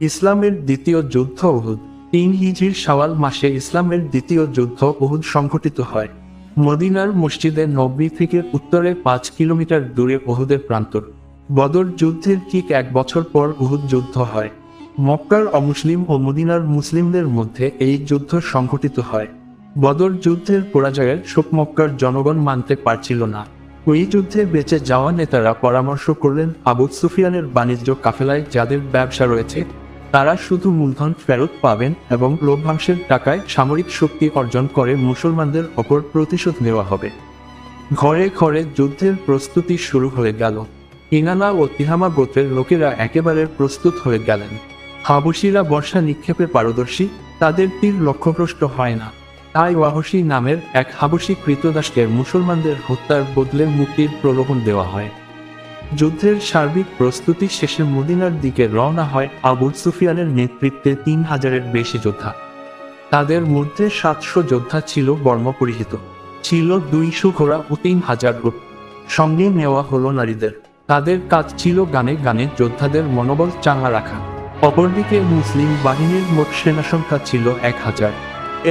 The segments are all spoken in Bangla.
ইসলামের দ্বিতীয় যুদ্ধ উহুদ। ৩ হিজরির শাওয়াল মাসে ইসলামের দ্বিতীয় যুদ্ধ উহুদ সংঘটিত হয়। মদিনার মসজিদে নববী থেকে উত্তরে ৫ কিলোমিটার দূরে উহুদের প্রান্তর। বদর যুদ্ধের ঠিক ১ বছর পর উহুদ যুদ্ধ হয়। মক্কার অমুসলিম ও মদিনার মুসলিমদের মধ্যে এই যুদ্ধ সংঘটিত হয়। বদর যুদ্ধের পরাজয়ের শোক মক্কার জনগণ মানতে পারছিল না। ওই যুদ্ধে বেঁচে যাওয়া নেতারা পরামর্শ করলেন আবু সুফিয়ানের বাণিজ্য কাফেলায় যাদের ব্যবসা রয়েছে তারা শুধু মূলধন ফেরত পাবেন এবং লভ্যাংশের টাকায় সামরিক শক্তি অর্জন করে মুসলমানদের ওপর প্রতিশোধ নেওয়া হবে। ঘরে ঘরে যুদ্ধের প্রস্তুতি শুরু হয়ে গেল। কিনানা ও তিহামা গোত্রের লোকেরা একেবারে প্রস্তুত হয়ে গেলেন। হাবশীরা বর্ষা নিক্ষেপে পারদর্শী, তাদের তীর লক্ষ্যভ্রষ্ট হয় না। তাই ওয়াহশী নামের এক হাবশী কৃতদাসকে মুসলমানদের হত্যার বদলে মুক্তির প্রলোভন দেওয়া হয়। যুদ্ধের সার্বিক প্রস্তুতি শেষে মদিনার দিকে রওনা হয় আবু সুফিয়ানের নেতৃত্বে ৩,০০০-এর বেশি যোদ্ধা। তাদের মধ্যে ৭০০ যোদ্ধা ছিল বর্ম পরিহিত, ছিল ২০০ ঘোড়া ও ৩,০০০ উট। সঙ্গে নেওয়া হলো নারীদের। তাদের কাজ ছিল গানে গানে যোদ্ধাদের মনোবল চাঙ্গা রাখা। অপরদিকে মুসলিম বাহিনীর মোট সেনা সংখ্যা ছিল ১,০০০।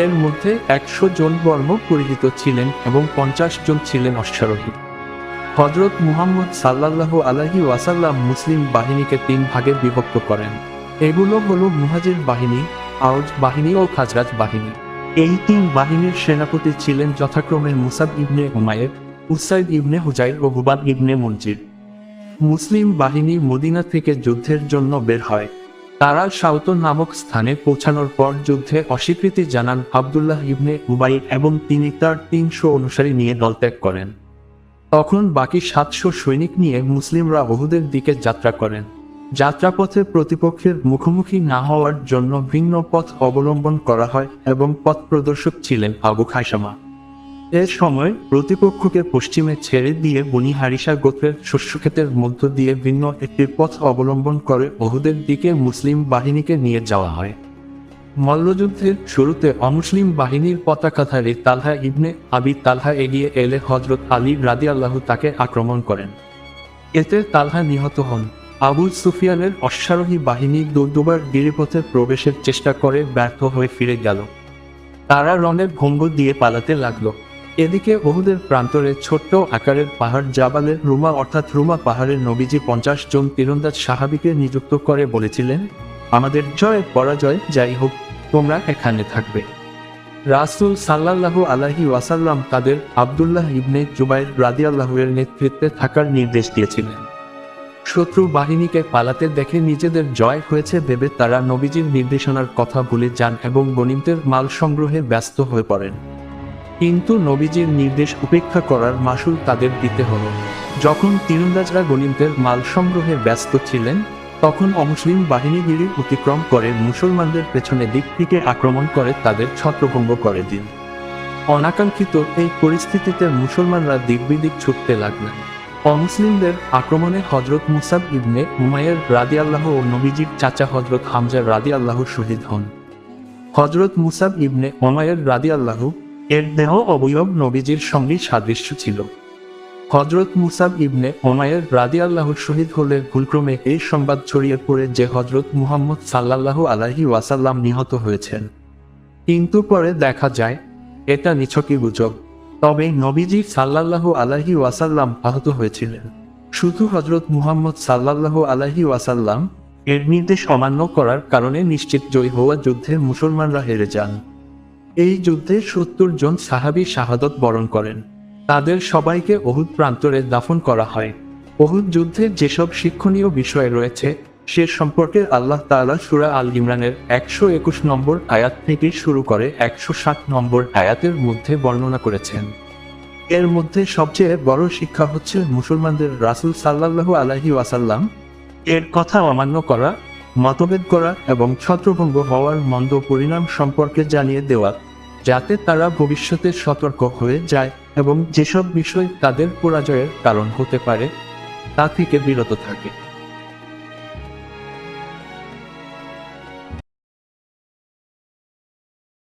এর মধ্যে ১০০ জন বর্ম পরিহিত ছিলেন এবং ৫০ জন ছিলেন অশ্বারোহী। হযরত মুহাম্মদ সাল্লাল্লাহু আলাইহি ওয়াসাল্লাম মুসলিম বাহিনীকে ৩ ভাগে বিভক্ত করেন। এগুলো হলো মুহাজির বাহিনী, আওজ বাহিনী ও খাজরাজ বাহিনী। এই ৩ বাহিনীর সেনাপতি ছিলেন যথাক্রমে মুসাব ইবনে উমাইর, উসাইদ ইবনে হুজাইর ও হুবাব ইবনে মুনজির। মুসলিম বাহিনী মদিনা থেকে যুদ্ধের জন্য বের হয়। তারা সাউতন নামক স্থানে পৌঁছানোর পর যুদ্ধে অস্বীকৃতি জানান আব্দুল্লাহ ইবনে উবাই এবং তিনি তার ৩০০ অনুসারী নিয়ে দলত্যাগ করেন। তখন বাকি ৭০০ সৈনিক নিয়ে মুসলিমরা উহুদের দিকে যাত্রা করেন। যাত্রাপথে প্রতিপক্ষের মুখোমুখি না হওয়ার জন্য ভিন্ন পথ অবলম্বন করা হয় এবং পথ প্রদর্শক ছিলেন আবু খায়সামা। এ সময় প্রতিপক্ষকে পশ্চিমে ছেড়ে দিয়ে বনি হারিসা গোত্রের শস্যক্ষেতের মধ্য দিয়ে ভিন্ন একটি পথ অবলম্বন করে উহুদের দিকে মুসলিম বাহিনীকে নিয়ে যাওয়া হয়। মল্লযুদ্ধের শুরুতে অমুসলিম বাহিনীর পতাকাধারী তালহা ইবনে আবি তালহা এগিয়ে এলে হযরত আলী রাদিয়াল্লাহু তাকে আক্রমণ করেন। এতে তালহা নিহত হন। আবু সুফিয়ানের অশ্বারোহী বাহিনী দুবার গিরিপথে প্রবেশের চেষ্টা করে ব্যর্থ হয়ে ফিরে গেল। তারা রণের ভঙ্গ দিয়ে পালাতে লাগল। এদিকে উহুদের প্রান্তরে ছোট্ট আকারের পাহাড় জাবালের রুমা অর্থাৎ রুমা পাহাড়ের নবীজি ৫০ জন তীরন্দাজ সাহাবীকে নিযুক্ত করে বলেছিলেন, আমাদের জয় পরাজয় যাই হোক, তোমরা এখানে থাকবে। রাসূল সাল্লাল্লাহু আলাইহি ওয়াসাল্লাম তাদের আব্দুল্লাহ ইবনে জুবাইর রাদিয়াল্লাহু এর নেতৃত্বে থাকার নির্দেশ দিয়েছিলেন। শত্রু বাহিনীকে পালাতে দেখে নিজেদের জয় হয়েছে ভেবে তারা নবীজির নির্দেশনার কথা ভুলে যান এবং গনিমতের মাল সংগ্রহে ব্যস্ত হয়ে পড়েন। কিন্তু নবীজির নির্দেশ উপেক্ষা করার মাসুল তাদের দিতে হলো। যখন তীরন্দাজরা গনিমতের মাল সংগ্রহে ব্যস্ত ছিলেন তখন অমুসলিম বাহিনী গিরি অতিক্রম করে মুসলমানদের পেছনে দিক থেকে আক্রমণ করে তাদের ছত্রভঙ্গ করে দিন। অনাকাঙ্ক্ষিত এই পরিস্থিতিতে মুসলমানরা দিকবিদিক ছুটতে লাগলেন। অমুসলিমদের আক্রমণে হযরত মুসাব ইবনে উমাইর রাদিয়াল্লাহু ও নবীজির চাচা হযরত হামজা রাদিয়াল্লাহু শহীদ হন। হযরত মুসাব ইবনে উমাইর রাদিয়াল্লাহু এর দেহ অবয়ব নবীজির সঙ্গে সাদৃশ্য ছিল। হযরত মুসাব ইবনে উমাইর রাদিয়াল্লাহু শহীদ হলে ভুলক্রমে এই সংবাদ ছড়িয়ে পড়ে যে হযরত মুহাম্মদ সাল্লাল্লাহু আলাইহি ওয়াসাল্লাম নিহত হয়েছেন। কিন্তু পরে দেখা যায় এটা নিছকই গুজব। তবে নবীজি সাল্লাল্লাহু আলাইহি ওয়াসাল্লাম আহত হয়েছিলেন। শুধু হযরত মুহাম্মদ সাল্লাল্লাহু আলাইহি ওয়াসাল্লাম এর নির্দেশ অমান্য করার কারণে নিশ্চিত জয়ী হওয়া যুদ্ধে মুসলমানরা হেরে যান। এই যুদ্ধে ৭০ জন সাহাবী শাহাদত বরণ করেন। তাদের সবাইকে উহুদ প্রান্তরে দাফন করা হয়। উহুদ যুদ্ধে যেসব শিক্ষণীয় বিষয় রয়েছে সে সম্পর্কে আল্লাহ তাআলা সূরা আল ইমরানের ১২১ নম্বর আয়াত থেকে শুরু করে ১০৭ নম্বর আয়াতের মধ্যে বর্ণনা করেছেন। এর মধ্যে সবচেয়ে বড় শিক্ষা হচ্ছে মুসলমানদের রাসূল সাল্লাল্লাহু আলাইহি ওয়াসাল্লাম এর কথা অমান্য করা, মতভেদ করা এবং ছত্রভঙ্গ হওয়ার মন্দ পরিণাম সম্পর্কে জানিয়ে দেওয়া, যাতে তারা ভবিষ্যতে সতর্ক হয়ে যায় এবং যেসব বিষয় তাদের পরাজয়ের কারণ হতে পারে তা থেকে বিরত থাকে।